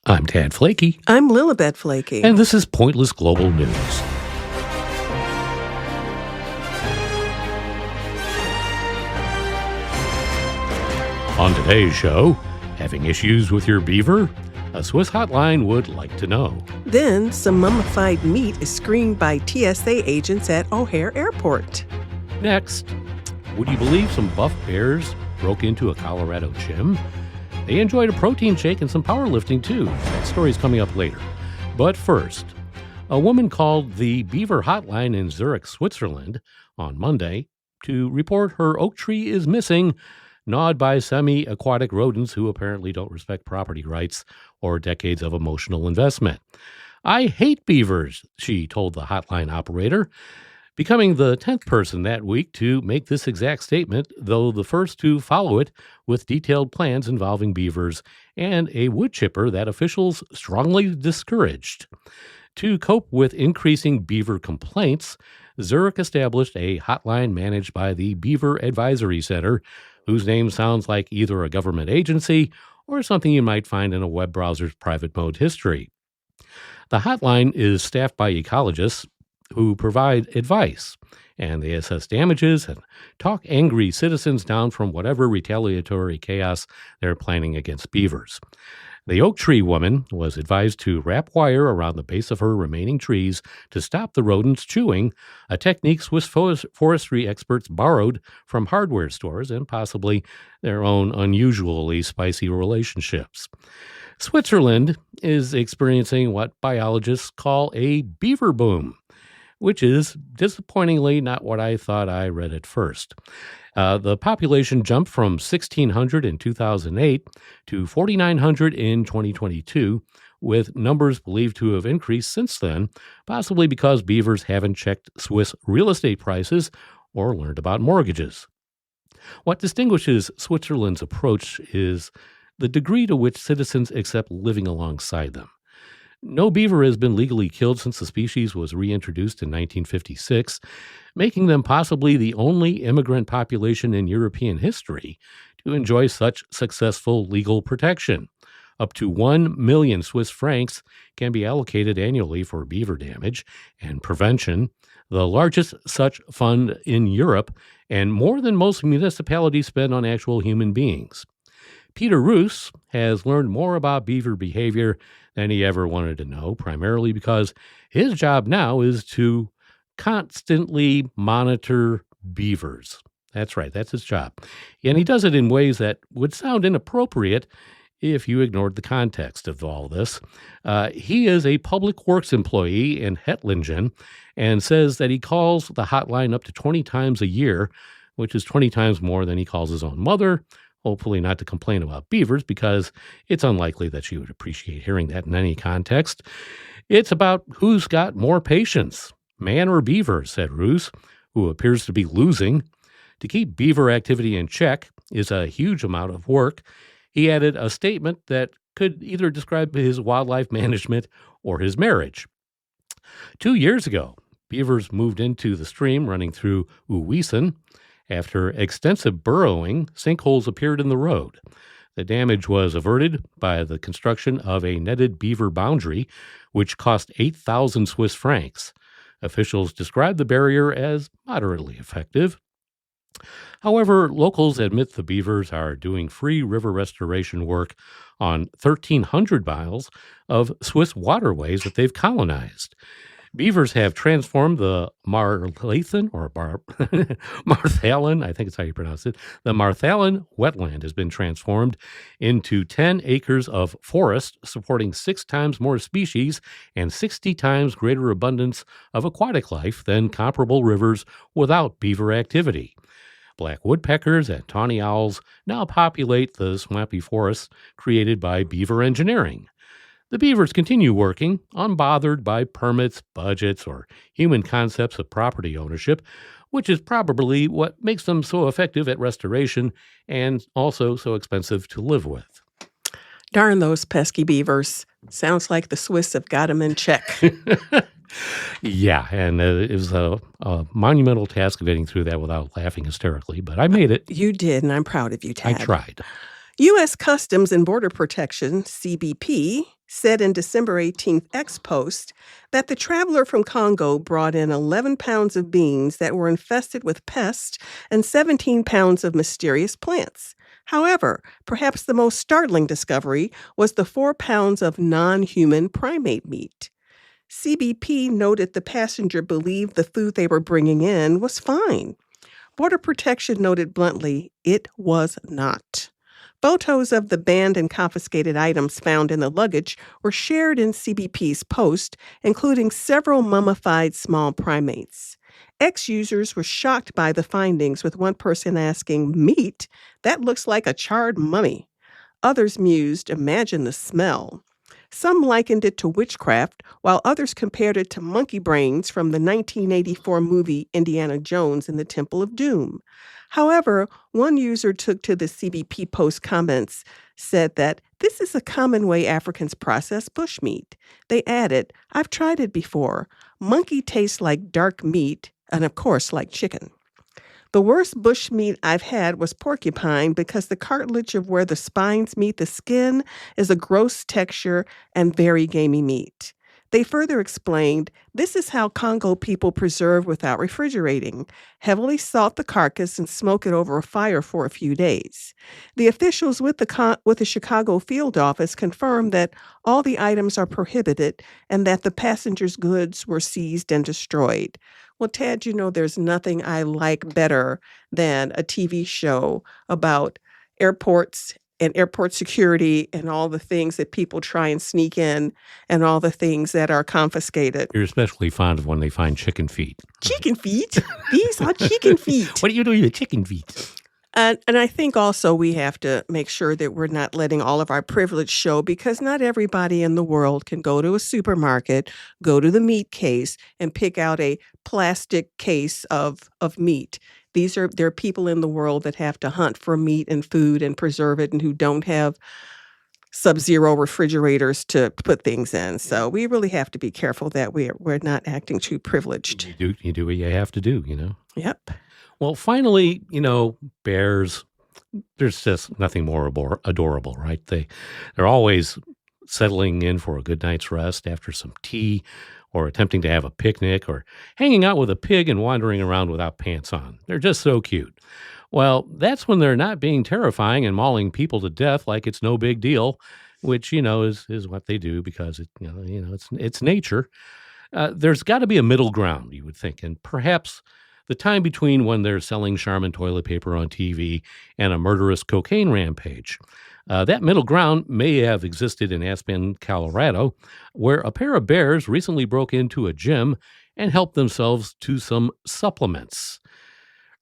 I'm Tad Flaky, I'm Lilibet Flaky. and this is Pointless Global News. On today's show, having issues with your beaver? A Swiss hotline would like to know. Then, some mummified meat is screened by TSA agents at O'Hare Airport. Next, would you believe some buff bears broke into a Colorado gym? They enjoyed a protein shake and some powerlifting too. That story's coming up later. But first, a woman called the Beaver Hotline in Zurich, Switzerland on Monday to report her oak tree is missing, gnawed by semi-aquatic rodents who apparently don't respect property rights or decades of emotional investment. "I hate beavers," she told the hotline operator, becoming the 10th person that week to make this exact statement, though the first to follow it with detailed plans involving beavers and a wood chipper that officials strongly discouraged. To cope with increasing beaver complaints, Zurich established a hotline managed by the Beaver Advisory Center, whose name sounds like either a government agency or something you might find in a web browser's private mode history. The hotline is staffed by ecologists who provide advice, and they assess damages and talk angry citizens down from whatever retaliatory chaos they're planning against beavers. The oak tree woman was advised to wrap wire around the base of her remaining trees to stop the rodents chewing, a technique Swiss forestry experts borrowed from hardware stores and possibly their own unusually spicy relationships. Switzerland is experiencing what biologists call a beaver boom, which is disappointingly not what I thought I read at first. The population jumped from 1,600 in 2008 to 4,900 in 2022, with numbers believed to have increased since then, possibly because beavers haven't checked Swiss real estate prices or learned about mortgages. What distinguishes Switzerland's approach is the degree to which citizens accept living alongside them. No beaver has been legally killed since the species was reintroduced in 1956, making them possibly the only immigrant population in European history to enjoy such successful legal protection. Up to 1 million Swiss francs can be allocated annually for beaver damage and prevention, the largest such fund in Europe, and more than most municipalities spend on actual human beings. Peter Roos has learned more about beaver behavior than he ever wanted to know, primarily because his job now is to constantly monitor beavers. That's right, that's his job. And he does it in ways that would sound inappropriate if you ignored the context of all this. He is a public works employee in Hettlingen and says that he calls the hotline up to 20 times a year, which is 20 times more than he calls his own mother. Hopefully not to complain about beavers, because it's unlikely that she would appreciate hearing that in any context. It's about who's got more patience, man or beaver, said Roos, who appears to be losing. To keep beaver activity in check is a huge amount of work. He added a statement that could either describe his wildlife management or his marriage. 2 years ago, beavers moved into the stream running through Uwiesen. After extensive burrowing, sinkholes appeared in the road. The damage was averted by the construction of a netted beaver boundary, which cost 8,000 Swiss francs. Officials described the barrier as moderately effective. However, locals admit the beavers are doing free river restoration work on 1,300 miles of Swiss waterways that they've colonized. Beavers have transformed the Marthalin, I think it's how you pronounce it. The Marthalin wetland has been transformed into 10 acres of forest, supporting 6 times more species and 60 times greater abundance of aquatic life than comparable rivers without beaver activity. Black woodpeckers and tawny owls now populate the swampy forests created by beaver engineering. The beavers continue working, unbothered by permits, budgets, or human concepts of property ownership, which is probably what makes them so effective at restoration and also so expensive to live with. Darn those pesky beavers. Sounds like the Swiss have got them in check. Yeah, and it was a monumental task of getting through that without laughing hysterically, but I made it. You did, and I'm proud of you, I Tad. tried. U.S. Customs and Border Protection, CBP, said in December 18th X post that the traveler from Congo brought in 11 pounds of beans that were infested with pests and 17 pounds of mysterious plants. However, perhaps the most startling discovery was the 4 pounds of non-human primate meat. CBP noted the passenger believed the food they were bringing in was fine. Border Protection noted bluntly, it was not. Photos of the banned and confiscated items found in the luggage were shared in CBP's post, including several mummified small primates. Ex-users were shocked by the findings, with one person asking, "Meat? That looks like a charred mummy." Others mused, "Imagine the smell." Some likened it to witchcraft, while others compared it to monkey brains from the 1984 movie Indiana Jones and the Temple of Doom. However, one user took to the CBP post comments, said that this is a common way Africans process bushmeat. They added, "I've tried it before. Monkey tastes like dark meat, and of course like chicken." The worst bushmeat I've had was porcupine because the cartilage of where the spines meet the skin is a gross texture and very gamey meat. They further explained, this is how Congo people preserve without refrigerating. Heavily salt the carcass and smoke it over a fire for a few days. The officials with the Chicago field office confirmed that all the items are prohibited and that the passengers' goods were seized and destroyed. Well, Tad, there's nothing I like better than a TV show about airports and airport security and all the things that people try and sneak in and all the things that are confiscated. You're especially fond of when they find chicken feet. Chicken feet? These are chicken feet. What are you doing with chicken feet? And I think also we have to make sure that we're not letting all of our privilege show, because not everybody in the world can go to a supermarket, go to the meat case, and pick out a plastic case of meat. There are people in the world that have to hunt for meat and food and preserve it, and who don't have sub-zero refrigerators to put things in. So we really have to be careful that we're not acting too privileged. You do what you have to do, Yep. Well, finally, bears, there's just nothing more adorable, right? They're always settling in for a good night's rest after some tea, or attempting to have a picnic, or hanging out with a pig and wandering around without pants on. They're just so cute. Well, that's when they're not being terrifying and mauling people to death like it's no big deal, which, is what they do because it's nature. There's got to be a middle ground, you would think, and perhaps the time between when they're selling Charmin toilet paper on TV and a murderous cocaine rampage. That middle ground may have existed in Aspen, Colorado, where a pair of bears recently broke into a gym and helped themselves to some supplements.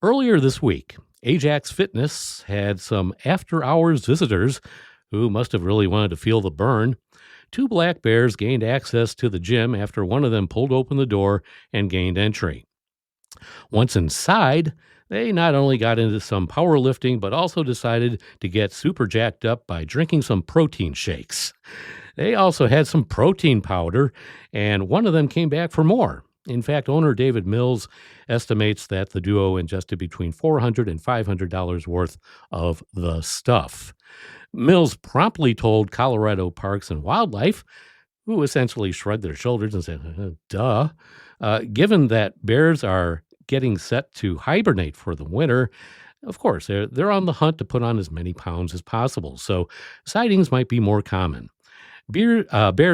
Earlier this week, Ajax Fitness had some after-hours visitors who must have really wanted to feel the burn. 2 black bears gained access to the gym after one of them pulled open the door and gained entry. Once inside, they not only got into some powerlifting, but also decided to get super jacked up by drinking some protein shakes. They also had some protein powder, and one of them came back for more. In fact, owner David Mills estimates that the duo ingested between $400 and $500 worth of the stuff. Mills promptly told Colorado Parks and Wildlife, who essentially shrugged their shoulders and said, duh. Given that bears are getting set to hibernate for the winter, of course, they're on the hunt to put on as many pounds as possible, so sightings might be more common. Bears,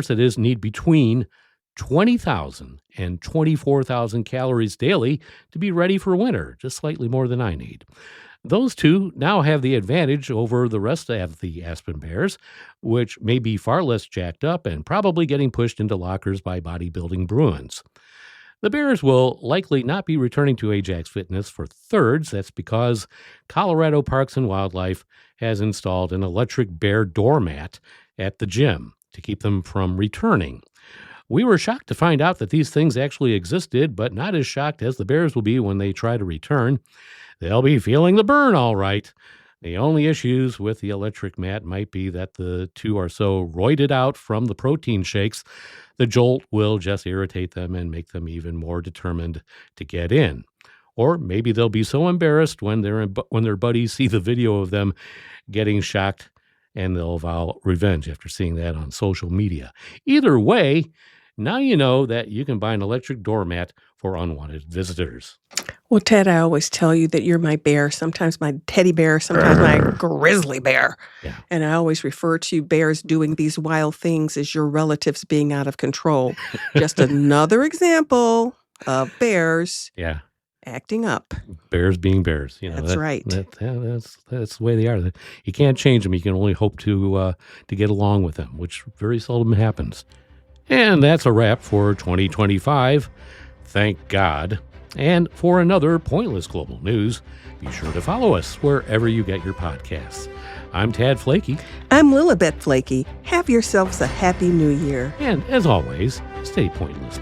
that is, need between 20,000 and 24,000 calories daily to be ready for winter, just slightly more than I need. Those two now have the advantage over the rest of the Aspen bears, which may be far less jacked up and probably getting pushed into lockers by bodybuilding Bruins. The bears will likely not be returning to Ajax Fitness for thirds. That's because Colorado Parks and Wildlife has installed an electric bear doormat at the gym to keep them from returning. We were shocked to find out that these things actually existed, but not as shocked as the bears will be when they try to return. They'll be feeling the burn, all right. The only issues with the electric mat might be that the two are so roided out from the protein shakes, the jolt will just irritate them and make them even more determined to get in. Or maybe they'll be so embarrassed when their buddies see the video of them getting shocked, and they'll vow revenge after seeing that on social media. Either way, now you know that you can buy an electric doormat for unwanted visitors. Well, Ted, I always tell you that you're my bear, sometimes my teddy bear, sometimes my grizzly bear. Yeah. And I always refer to bears doing these wild things as your relatives being out of control. Just another example of bears Yeah. acting up. Bears being bears. That's right. That's the way they are. You can't change them. You can only hope to get along with them, which very seldom happens. And that's a wrap for 2025. Thank God. And for another Pointless Global News, be sure to follow us wherever you get your podcasts. I'm Tad Flaky. I'm Lilibet Flaky. Have yourselves a happy new year. And as always, stay pointless,